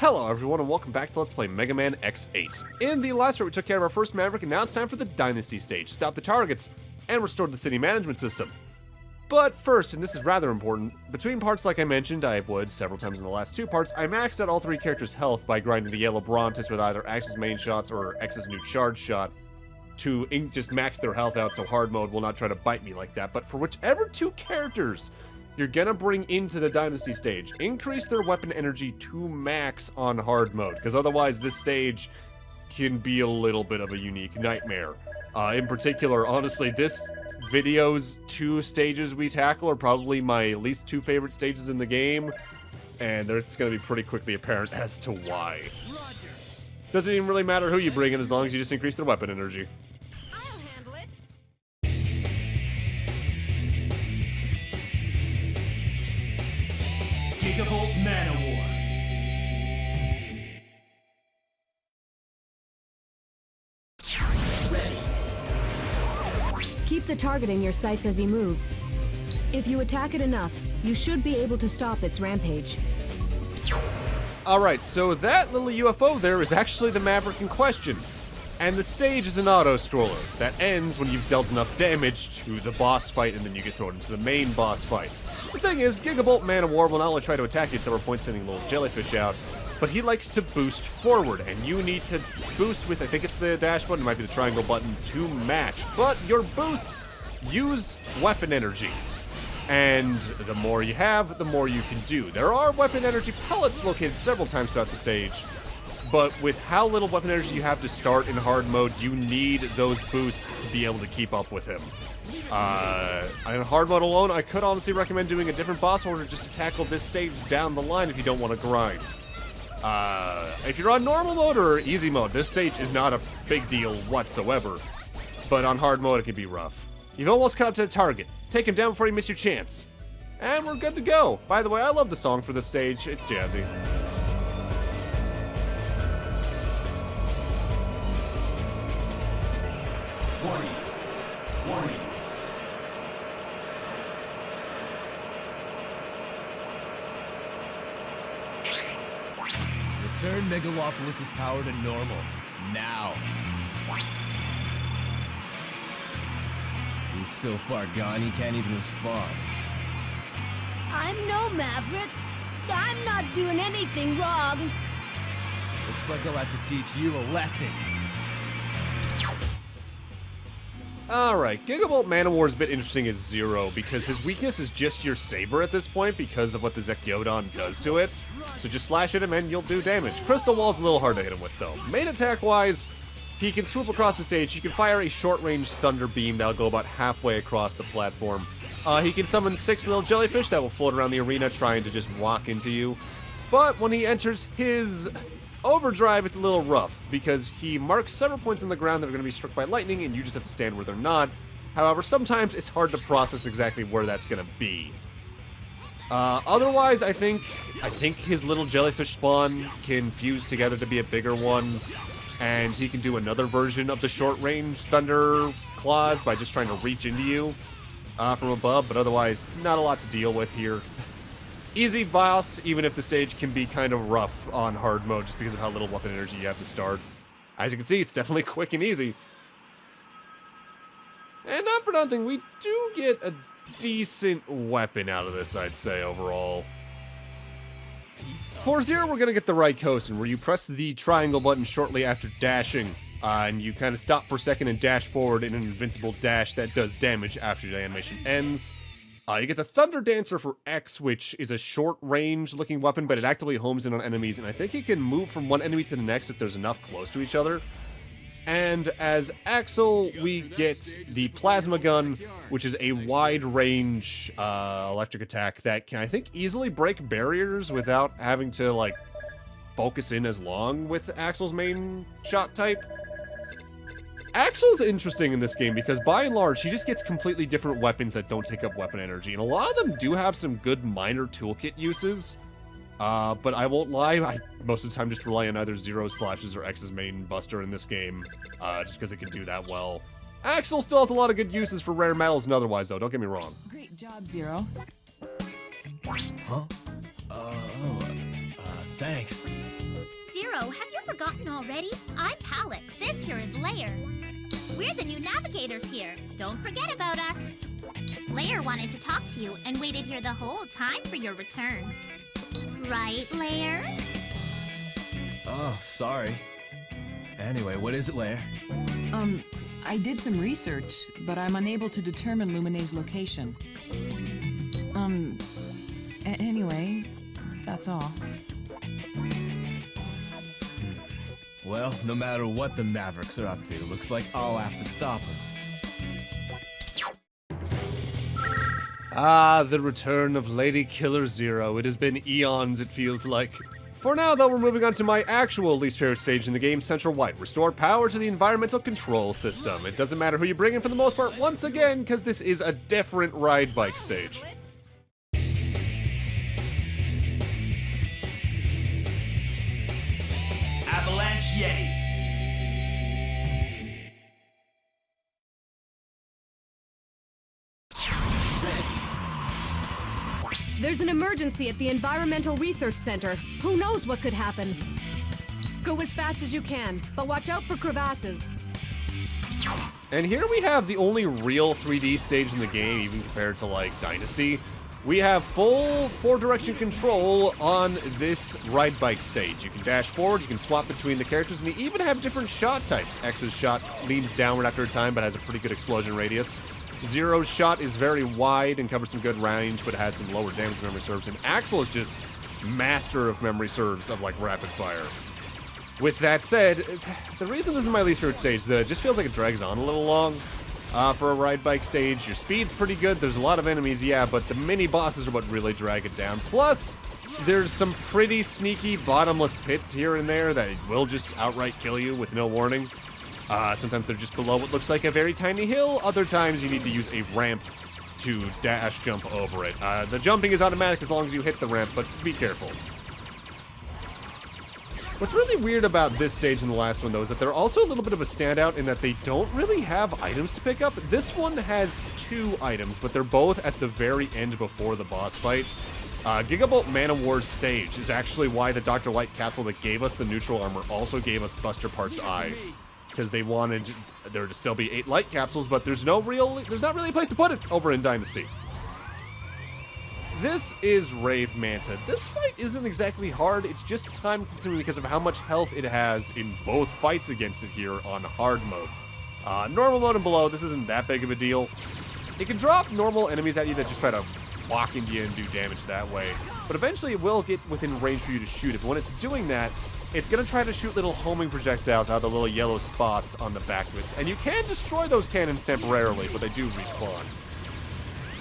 Hello everyone and welcome back to Let's Play Megaman X8. In the last part we took care of our first Maverick and now it's time for the Dynasty stage. Stop the targets and restored the city management system. But first, and this is rather important, between parts like I mentioned, I would several times in the last two parts, I maxed out all three characters' health by grinding the yellow Brontis with either Axel's main shots or X's new charge shot to just max their health out so hard mode will not try to bite me like that. But for whichever two characters you're gonna bring into the Dynasty stage, increase their weapon energy to max on hard mode, because otherwise this stage can be a little bit of a unique nightmare. In particular, honestly, this video's two stages we tackle are probably my least two favorite stages in the game, and it's gonna be pretty quickly apparent as to why. Roger. Doesn't even really matter who you bring in as long as you just increase their weapon energy. I'll handle it. Gigabolt Man-o-War. Keep the target in your sights as he moves. If you attack it enough, you should be able to stop its rampage. Alright, so that little UFO there is actually the Maverick in question. And the stage is an auto-scroller that ends when you've dealt enough damage to the boss fight and then you get thrown into the main boss fight. The thing is, Gigabolt Man-o-War will not only try to attack you at several points sending a little jellyfish out, but he likes to boost forward, and you need to boost with, I think it's the dash button, it might be the triangle button, to match. But your boosts use weapon energy. And the more you have, the more you can do. There are weapon energy pellets located several times throughout the stage, but with how little weapon energy you have to start in hard mode, you need those boosts to be able to keep up with him. In hard mode alone, I could honestly recommend doing a different boss order just to tackle this stage down the line if you don't want to grind. If you're on normal mode or easy mode, this stage is not a big deal whatsoever, but on hard mode it can be rough. You've almost caught up to the target. Take him down before you miss your chance. And we're good to go. By the way, I love the song for this stage. It's jazzy. Warning. Warning. Return Megalopolis' power to normal. Now. He's so far gone he can't even respond. I'm no Maverick. I'm not doing anything wrong. Looks like I'll have to teach you a lesson. Alright, Gigabolt Man-o-War is a bit interesting as Zero, because his weakness is just your saber at this point because of what the Zekyodon does to it. So just slash at him and you'll do damage. Crystal Wall's a little hard to hit him with though. Main attack-wise, he can swoop across the stage. He can fire a short-range thunder beam that'll go about halfway across the platform. He can summon 6 little jellyfish that will float around the arena trying to just walk into you. But when he enters his overdrive, it's a little rough, because he marks several points on the ground that are going to be struck by lightning, and you just have to stand where they're not. However, sometimes it's hard to process exactly where that's going to be. Otherwise, I think his little jellyfish spawn can fuse together to be a bigger one, and he can do another version of the short-range thunder claws by just trying to reach into you from above, but otherwise, not a lot to deal with here. Easy boss, even if the stage can be kind of rough on hard mode just because of how little weapon energy you have to start. As you can see, it's definitely quick and easy. And not for nothing, we do get a decent weapon out of this, I'd say, overall. For Zero, we're going to get the right coast, where you press the triangle button shortly after dashing, and you kind of stop for a second and dash forward in an invincible dash that does damage after the animation ends. You get the Thunder Dancer for X, which is a short-range looking weapon, but it actively homes in on enemies, and I think it can move from one enemy to the next if there's enough close to each other. And as Axel, we get the Plasma Gun, which is a wide-range electric attack that can, I think, easily break barriers without having to, like, focus in as long with Axel's main shot type. Axel's interesting in this game because, by and large, he just gets completely different weapons that don't take up weapon energy, and a lot of them do have some good minor toolkit uses, but I won't lie, I most of the time just rely on either Zero slashes or X's main buster in this game, just because it can do that well. Axel still has a lot of good uses for rare metals and otherwise, though, don't get me wrong. Great job, Zero. Huh? Thanks. Zero, have you forgotten already? I'm Pallet. This here is Lair. We're the new navigators here. Don't forget about us. Lair wanted to talk to you and waited here the whole time for your return. Right, Lair? Oh, sorry. Anyway, what is it, Lair? I did some research, but I'm unable to determine Lumine's location. Anyway, that's all. Well, no matter what the Mavericks are up to, looks like I'll have to stop them. Ah, the return of Lady Killer Zero. It has been eons, it feels like. For now, though, we're moving on to my actual least favorite stage in the game, Central White. Restore power to the environmental control system. It doesn't matter who you bring in for the most part, once again, because this is a different ride bike stage. Avalanche Yeti. There's an emergency at the Environmental Research Center. Who knows what could happen? Go as fast as you can, but watch out for crevasses. And here we have the only real 3D stage in the game, even compared to, like, Dynasty. We have full four-direction control on this ride bike stage. You can dash forward, you can swap between the characters, and they even have different shot types. X's shot leans downward after a time, but has a pretty good explosion radius. Zero's shot is very wide and covers some good range, but has some lower damage memory serves. And Axel is just master of memory serves of, like, rapid fire. With that said, the reason this is my least favorite stage is that it just feels like it drags on a little long. For a ride bike stage, your speed's pretty good, there's a lot of enemies, yeah, but the mini bosses are what really drag it down. Plus, there's some pretty sneaky bottomless pits here and there that will just outright kill you with no warning. Sometimes they're just below what looks like a very tiny hill, other times you need to use a ramp to dash jump over it. The jumping is automatic as long as you hit the ramp, but be careful. What's really weird about this stage and the last one, though, is that they're also a little bit of a standout in that they don't really have items to pick up. This one has 2 items, but they're both at the very end before the boss fight. Gigabolt Man-o-War's stage is actually why the Dr. Light capsule that gave us the neutral armor also gave us Buster Part's eye. Because they wanted there to still be 8 light capsules, but there's not really a place to put it over in Dynasty. This is Rave Manta. This fight isn't exactly hard, it's just time consuming because of how much health it has in both fights against it here on hard mode. Normal mode and below, this isn't that big of a deal. It can drop normal enemies at you that just try to walk into you and do damage that way, but eventually it will get within range for you to shoot it. But when it's doing that, it's gonna try to shoot little homing projectiles out of the little yellow spots on the back of it. And you can destroy those cannons temporarily, but they do respawn.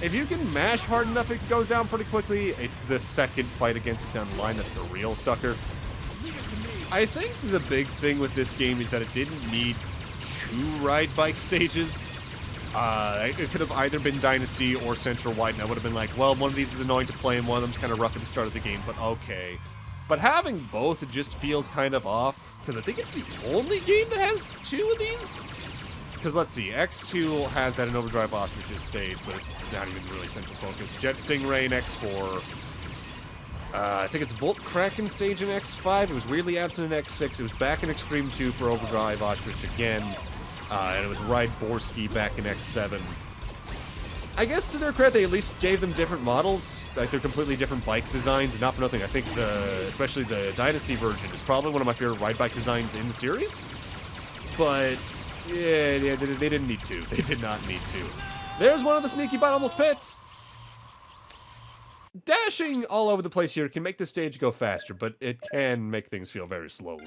If you can mash hard enough, it goes down pretty quickly. It's the second fight against it down the line that's the real sucker. I think the big thing with this game is that it didn't need 2 ride bike stages. It could have either been Dynasty or Central White, and I would have been like, well, one of these is annoying to play and one of them's kind of rough at the start of the game, but okay. But having both, it just feels kind of off, because I think it's the only game that has 2 of these. Because let's see, X2 has that in Overdrive Ostrich's stage, but it's not even really central focus. Jet Stingray in X4. I think it's Volt Kraken stage in X5. It was weirdly absent in X6. It was back in Extreme 2 for Overdrive Ostrich again. And it was Ride Borsky back in X7. I guess to their credit, they at least gave them different models. Like, they're completely different bike designs. Not for nothing, I think especially the Dynasty version is probably one of my favorite ride bike designs in the series. But yeah, they didn't need to. They did not need to. There's one of the sneaky bottomless pits. Dashing all over the place here can make the stage go faster, but it can make things feel very slow.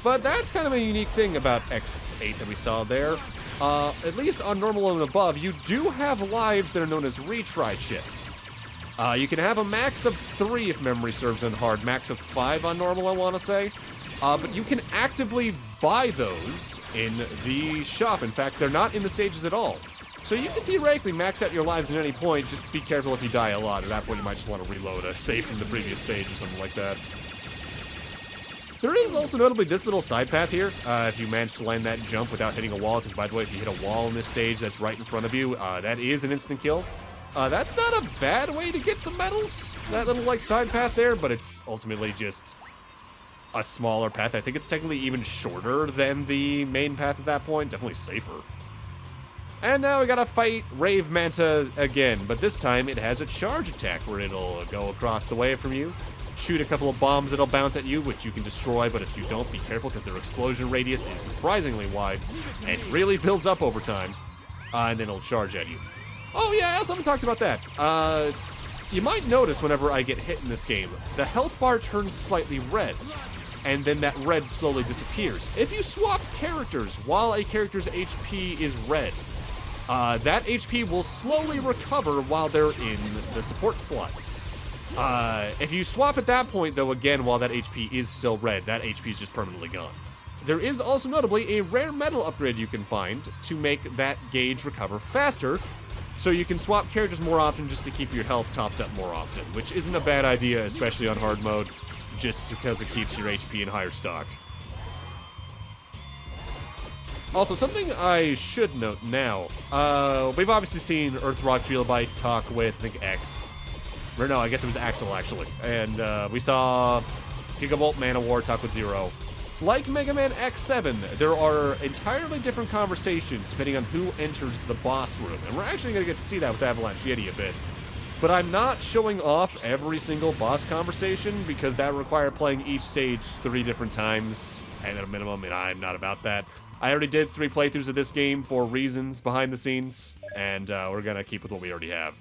But that's kind of a unique thing about X8 that we saw there. At least on normal and above, you do have lives that are known as retry chips. You can have a max of 3 if memory serves on hard, max of 5 on normal, I want to say. But you can actively buy those in the shop. In fact, they're not in the stages at all. So you can theoretically max out your lives at any point, just be careful if you die a lot. At that point, you might just want to reload a save from the previous stage or something like that. There is also notably this little side path here, if you manage to land that jump without hitting a wall, because by the way, if you hit a wall in this stage that's right in front of you, that is an instant kill. That's not a bad way to get some medals, that little, like, side path there, but it's ultimately just a smaller path. I think it's technically even shorter than the main path at that point. Definitely safer. And now we gotta fight Rave Manta again, but this time it has a charge attack where it'll go across the way from you, shoot a couple of bombs that'll bounce at you, which you can destroy, but if you don't, be careful because their explosion radius is surprisingly wide and really builds up over time, and then it'll charge at you. Oh yeah, I also haven't talked about that. You might notice whenever I get hit in this game, the health bar turns slightly red, and then that red slowly disappears. If you swap characters while a character's HP is red, that HP will slowly recover while they're in the support slot. If you swap at that point, though, again, while that HP is still red, that HP is just permanently gone. There is also notably a rare metal upgrade you can find to make that gauge recover faster, so you can swap characters more often just to keep your health topped up more often, which isn't a bad idea, especially on hard mode, just because it keeps your HP in higher stock. Also, something I should note now, we've obviously seen Earthrock Geolobite talk with, I think, X. Or no, I guess it was Axel, actually. And we saw Gigabolt Man-o-War talk with Zero. Like Mega Man X7, there are entirely different conversations depending on who enters the boss room. And we're actually going to get to see that with Avalanche Yeti a bit. But I'm not showing off every single boss conversation because that would require playing each stage 3 different times, and at a minimum, and I'm not about that. I already did 3 playthroughs of this game for reasons behind the scenes, and we're going to keep with what we already have.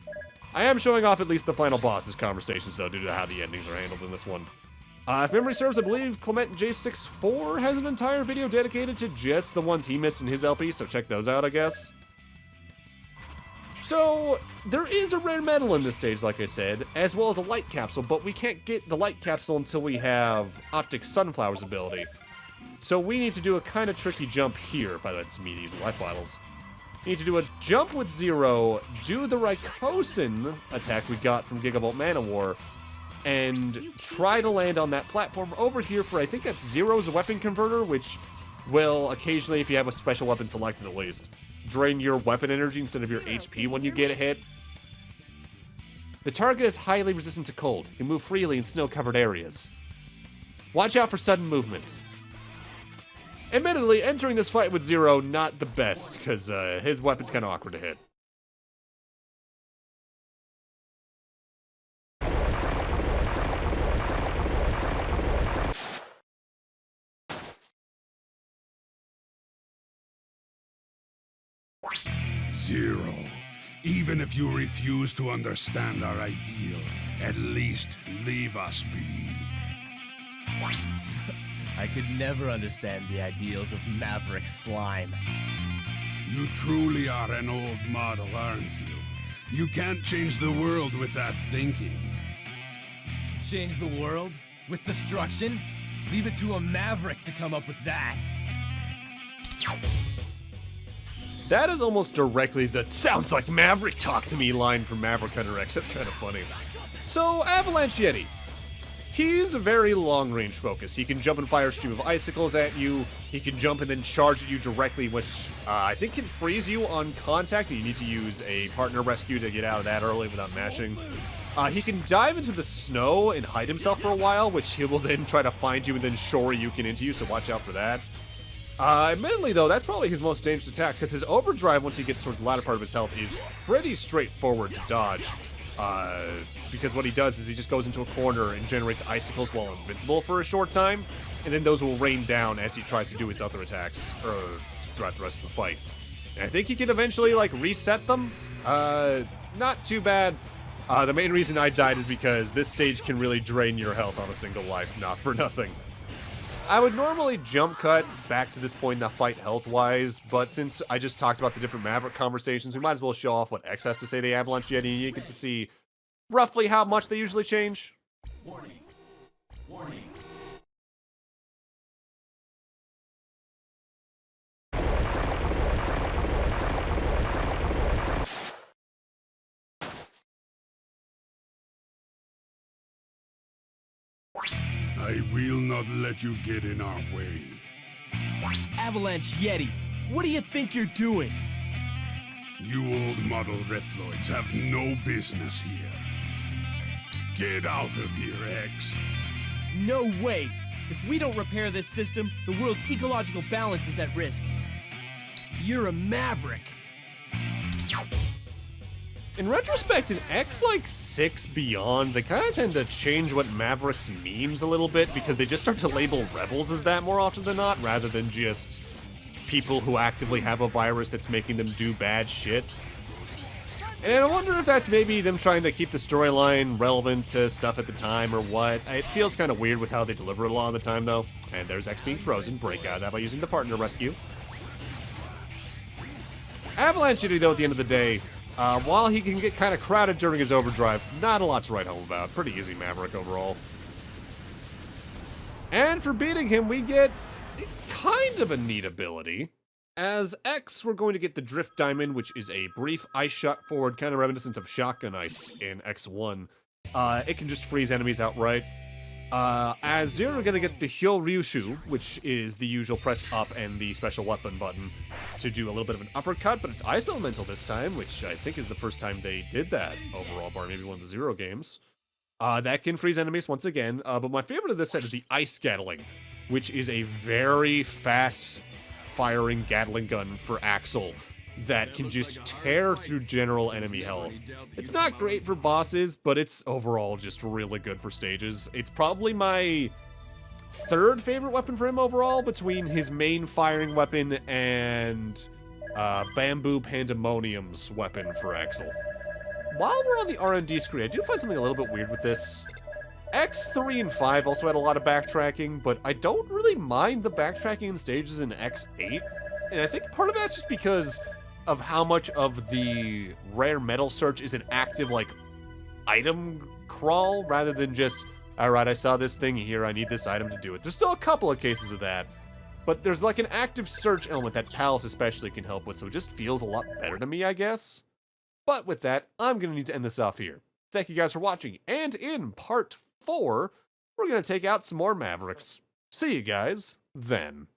I am showing off at least the final boss's conversations, though, due to how the endings are handled in this one. If memory serves, I believe Clement J64 has an entire video dedicated to just the ones he missed in his LP, so check those out, I guess. So, there is a rare metal in this stage, like I said, as well as a light capsule, but we can't get the light capsule until we have Optic Sunflower's ability. So we need to do a kind of tricky jump here. By the way, that's me using life bottles. We need to do a jump with Zero, do the Raykosen attack we got from Gigabolt Man-o-War, and try to land on that platform over here for, I think that's Zero's weapon converter, which will occasionally, if you have a special weapon selected at least, drain your weapon energy instead of your HP when you get a hit. The target is highly resistant to cold. You can move freely in snow-covered areas. Watch out for sudden movements. Admittedly, entering this fight with Zero, not the best, because his weapon's kind of awkward to hit. Zero, even if you refuse to understand our ideal, at least leave us be. I could never understand the ideals of Maverick slime. You truly are an old model, aren't you? You can't change the world with that thinking. Change the world? With destruction? Leave it to a Maverick to come up with that. That is almost directly the "sounds like Maverick talk to me" line from Maverick Hunter X. That's kind of funny. So, Avalanche Yeti. He's very long-range focused. He can jump and fire a stream of icicles at you. He can jump and then charge at you directly, which I think can freeze you on contact. You need to use a partner rescue to get out of that early without mashing. He can dive into the snow and hide himself for a while, which he will then try to find you and then Shoryuken into you, so watch out for that. Admittedly, though, that's probably his most dangerous attack, because his overdrive, once he gets towards the latter part of his health, is pretty straightforward to dodge. Because what he does is he just goes into a corner and generates icicles while invincible for a short time, and then those will rain down as he tries to do his other attacks throughout the rest of the fight. And I think he can eventually, like, reset them. Not too bad. The main reason I died is because this stage can really drain your health on a single life, not for nothing. I would normally jump cut back to this point in the fight health-wise, but since I just talked about the different Maverick conversations, we might as well show off what X has to say the Avalanche Yeti, and you get to see roughly how much they usually change. Warning. Warning. I will not let you get in our way. Avalanche Yeti, what do you think you're doing? You old model Reploids have no business here. Get out of here, X. No way! If we don't repair this system, the world's ecological balance is at risk. You're a maverick. In retrospect, in X, like, 6 Beyond, they kind of tend to change what Mavericks means a little bit because they just start to label rebels as that more often than not, rather than just people who actively have a virus that's making them do bad shit. And I wonder if that's maybe them trying to keep the storyline relevant to stuff at the time or what. It feels kind of weird with how they deliver it a lot of the time, though. And there's X being frozen. Break out of that by using the partner rescue. Avalanche Yeti, though, at the end of the day, while he can get kind of crowded during his overdrive, not a lot to write home about. Pretty easy Maverick overall. And for beating him, we get kind of a neat ability. As X, we're going to get the Drift Diamond, which is a brief ice shot forward, kind of reminiscent of Shotgun Ice in X1. It can just freeze enemies outright. As Zero, we're going to get the Hyo Ryushu, which is the usual press up and the special weapon button to do a little bit of an uppercut, but it's Ice Elemental this time, which I think is the first time they did that overall, bar maybe one of the Zero games. That can freeze enemies once again, but my favorite of this set is the Ice Gatling, which is a very fast-firing Gatling gun for Axel that can just tear through general enemy health. It's not great for bosses, but it's overall just really good for stages. It's probably my third favorite weapon for him overall, between his main firing weapon and Bamboo Pandemonium's weapon for Axel. While we're on the R&D screen, I do find something a little bit weird with this. X3 and 5 also had a lot of backtracking, but I don't really mind the backtracking in stages in X8. And I think part of that's just because of how much of the rare metal search is an active, like, item crawl, rather than just, alright, I saw this thing here, I need this item to do it. There's still a couple of cases of that, but there's like an active search element that Palette especially can help with, so it just feels a lot better to me, I guess. But with that, I'm gonna need to end this off here. Thank you guys for watching, and in part 4, we're gonna take out some more Mavericks. See you guys then.